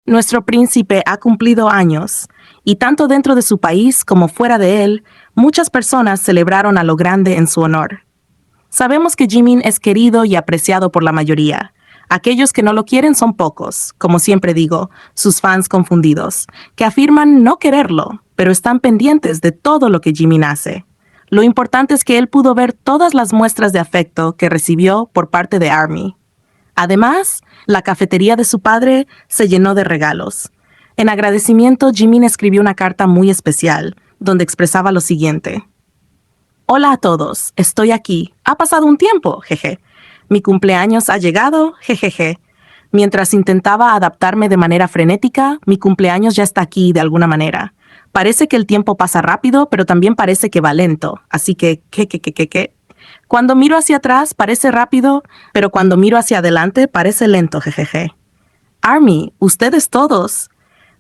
Nuestro príncipe ha cumplido años, y tanto dentro de su país como fuera de él, muchas personas celebraron a lo grande en su honor. Sabemos que Jimin es querido y apreciado por la mayoría. Aquellos que no lo quieren son pocos, como siempre digo, sus fans confundidos, que afirman no quererlo, pero están pendientes de todo lo que Jimin hace. Lo importante es que él pudo ver todas las muestras de afecto que recibió por parte de ARMY. Además, la cafetería de su padre se llenó de regalos. En agradecimiento, Jimin escribió una carta muy especial, donde expresaba lo siguiente. Hola a todos, estoy aquí. Ha pasado un tiempo, jeje. Mi cumpleaños ha llegado, jejeje. Mientras intentaba adaptarme de manera frenética, mi cumpleaños ya está aquí de alguna manera. Parece que el tiempo pasa rápido, pero también parece que va lento. Así que, ¿qué? Cuando miro hacia atrás parece rápido, pero cuando miro hacia adelante parece lento, jejeje. ARMY, ustedes todos.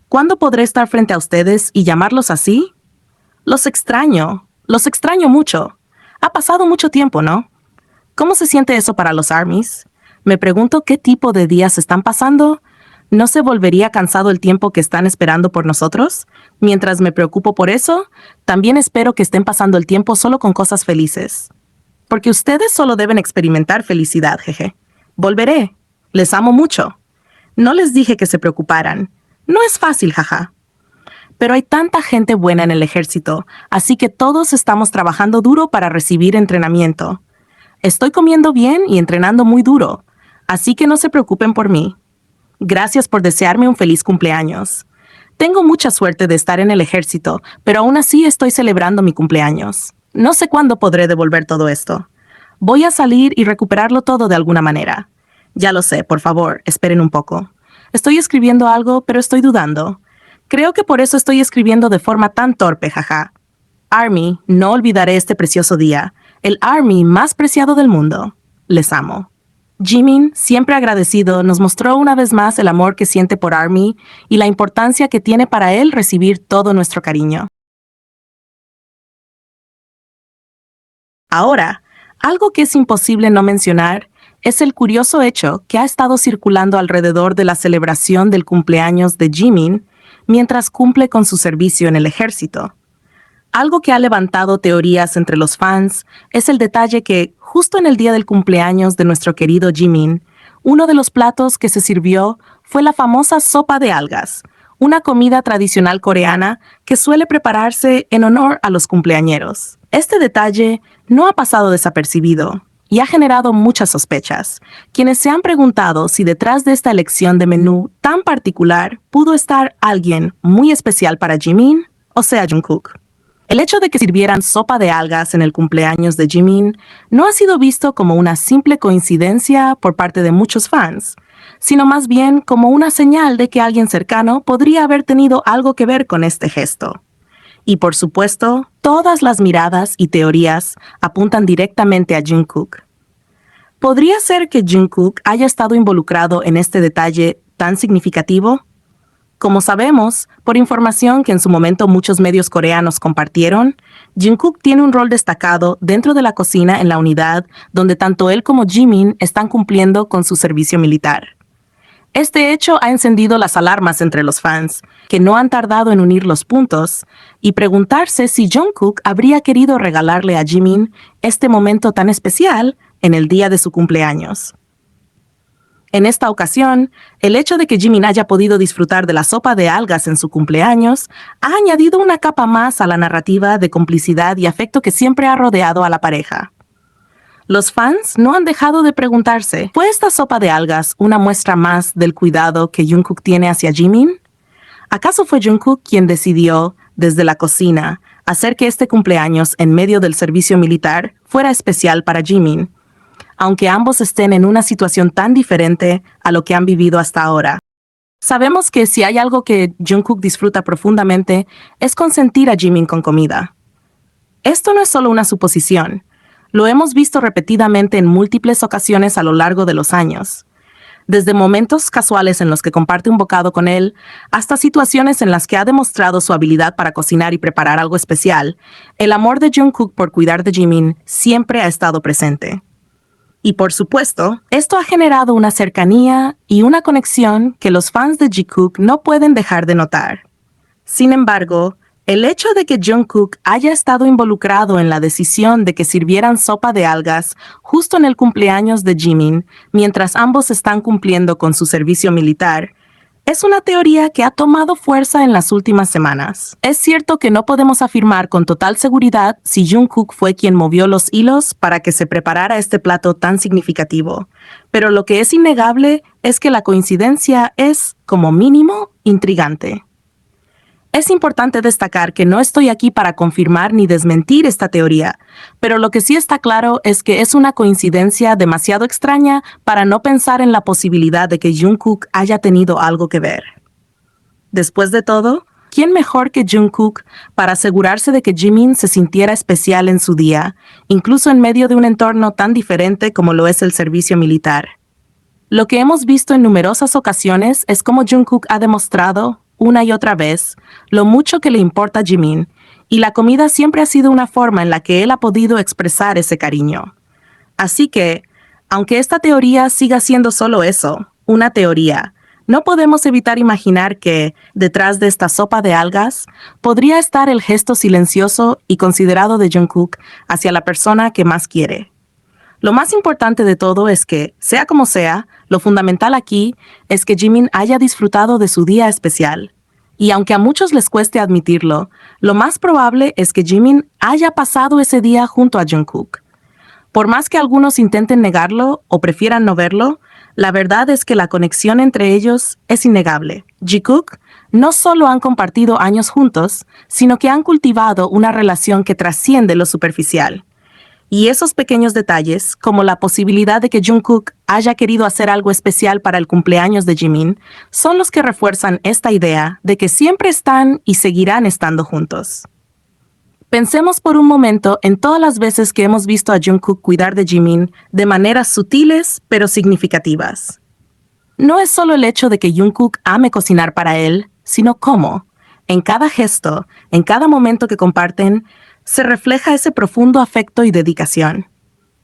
¿Cuándo podré estar frente a ustedes y llamarlos así? Los extraño mucho. Ha pasado mucho tiempo, ¿no? ¿Cómo se siente eso para los ARMYs? Me pregunto qué tipo de días están pasando. ¿No se volvería cansado el tiempo que están esperando por nosotros? Mientras me preocupo por eso, también espero que estén pasando el tiempo solo con cosas felices. Porque ustedes solo deben experimentar felicidad, jeje. Volveré. Les amo mucho. No les dije que se preocuparan. No es fácil, jaja. Pero hay tanta gente buena en el ejército, así que todos estamos trabajando duro para recibir entrenamiento. Estoy comiendo bien y entrenando muy duro, así que no se preocupen por mí. Gracias por desearme un feliz cumpleaños. Tengo mucha suerte de estar en el ejército, pero aún así estoy celebrando mi cumpleaños. No sé cuándo podré devolver todo esto. Voy a salir y recuperarlo todo de alguna manera. Ya lo sé, por favor, esperen un poco. Estoy escribiendo algo, pero estoy dudando. Creo que por eso estoy escribiendo de forma tan torpe, jaja. ARMY, no olvidaré este precioso día. El ARMY más preciado del mundo. Les amo. Jimin, siempre agradecido, nos mostró una vez más el amor que siente por ARMY y la importancia que tiene para él recibir todo nuestro cariño. Ahora, algo que es imposible no mencionar es el curioso hecho que ha estado circulando alrededor de la celebración del cumpleaños de Jimin mientras cumple con su servicio en el ejército. Algo que ha levantado teorías entre los fans es el detalle que, justo en el día del cumpleaños de nuestro querido Jimin, uno de los platos que se sirvió fue la famosa sopa de algas, una comida tradicional coreana que suele prepararse en honor a los cumpleañeros. Este detalle no ha pasado desapercibido y ha generado muchas sospechas, quienes se han preguntado si detrás de esta elección de menú tan particular pudo estar alguien muy especial para Jimin, o sea Jungkook. El hecho de que sirvieran sopa de algas en el cumpleaños de Jimin no ha sido visto como una simple coincidencia por parte de muchos fans, sino más bien como una señal de que alguien cercano podría haber tenido algo que ver con este gesto. Y por supuesto, todas las miradas y teorías apuntan directamente a Jungkook. ¿Podría ser que Jungkook haya estado involucrado en este detalle tan significativo? Como sabemos, por información que en su momento muchos medios coreanos compartieron, Jungkook tiene un rol destacado dentro de la cocina en la unidad donde tanto él como Jimin están cumpliendo con su servicio militar. Este hecho ha encendido las alarmas entre los fans, que no han tardado en unir los puntos y preguntarse si Jungkook habría querido regalarle a Jimin este momento tan especial en el día de su cumpleaños. En esta ocasión, el hecho de que Jimin haya podido disfrutar de la sopa de algas en su cumpleaños ha añadido una capa más a la narrativa de complicidad y afecto que siempre ha rodeado a la pareja. Los fans no han dejado de preguntarse, ¿fue esta sopa de algas una muestra más del cuidado que Jungkook tiene hacia Jimin? ¿Acaso fue Jungkook quien decidió, desde la cocina, hacer que este cumpleaños en medio del servicio militar fuera especial para Jimin, aunque ambos estén en una situación tan diferente a lo que han vivido hasta ahora? Sabemos que si hay algo que Jungkook disfruta profundamente es consentir a Jimin con comida. Esto no es solo una suposición. Lo hemos visto repetidamente en múltiples ocasiones a lo largo de los años. Desde momentos casuales en los que comparte un bocado con él, hasta situaciones en las que ha demostrado su habilidad para cocinar y preparar algo especial, el amor de Jungkook por cuidar de Jimin siempre ha estado presente. Y por supuesto, esto ha generado una cercanía y una conexión que los fans de Jikook no pueden dejar de notar. Sin embargo, el hecho de que Jungkook haya estado involucrado en la decisión de que sirvieran sopa de algas justo en el cumpleaños de Jimin, mientras ambos están cumpliendo con su servicio militar, es una teoría que ha tomado fuerza en las últimas semanas. Es cierto que no podemos afirmar con total seguridad si Jungkook fue quien movió los hilos para que se preparara este plato tan significativo, pero lo que es innegable es que la coincidencia es, como mínimo, intrigante. Es importante destacar que no estoy aquí para confirmar ni desmentir esta teoría, pero lo que sí está claro es que es una coincidencia demasiado extraña para no pensar en la posibilidad de que Jungkook haya tenido algo que ver. Después de todo, ¿quién mejor que Jungkook para asegurarse de que Jimin se sintiera especial en su día, incluso en medio de un entorno tan diferente como lo es el servicio militar? Lo que hemos visto en numerosas ocasiones es cómo Jungkook ha demostrado, una y otra vez, lo mucho que le importa a Jimin, y la comida siempre ha sido una forma en la que él ha podido expresar ese cariño. Así que, aunque esta teoría siga siendo solo eso, una teoría, no podemos evitar imaginar que, detrás de esta sopa de algas, podría estar el gesto silencioso y considerado de Jungkook hacia la persona que más quiere. Lo más importante de todo es que, sea como sea, lo fundamental aquí es que Jimin haya disfrutado de su día especial. Y aunque a muchos les cueste admitirlo, lo más probable es que Jimin haya pasado ese día junto a Jungkook. Por más que algunos intenten negarlo o prefieran no verlo, la verdad es que la conexión entre ellos es innegable. Jikook no solo han compartido años juntos, sino que han cultivado una relación que trasciende lo superficial. Y esos pequeños detalles, como la posibilidad de que Jungkook haya querido hacer algo especial para el cumpleaños de Jimin, son los que refuerzan esta idea de que siempre están y seguirán estando juntos. Pensemos por un momento en todas las veces que hemos visto a Jungkook cuidar de Jimin de maneras sutiles pero significativas. No es solo el hecho de que Jungkook ame cocinar para él, sino cómo, en cada gesto, en cada momento que comparten, se refleja ese profundo afecto y dedicación.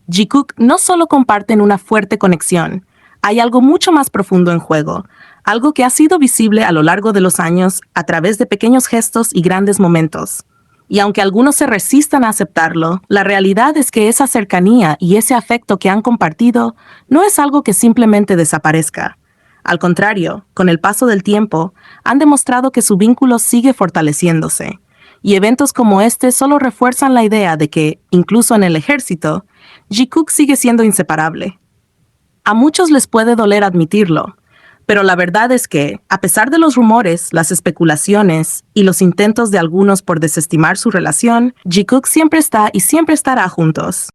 Jikook no solo comparten una fuerte conexión, hay algo mucho más profundo en juego, algo que ha sido visible a lo largo de los años a través de pequeños gestos y grandes momentos. Y aunque algunos se resistan a aceptarlo, la realidad es que esa cercanía y ese afecto que han compartido no es algo que simplemente desaparezca. Al contrario, con el paso del tiempo, han demostrado que su vínculo sigue fortaleciéndose. Y eventos como este solo refuerzan la idea de que, incluso en el ejército, Jikook sigue siendo inseparable. A muchos les puede doler admitirlo, pero la verdad es que, a pesar de los rumores, las especulaciones y los intentos de algunos por desestimar su relación, Jikook siempre está y siempre estará juntos.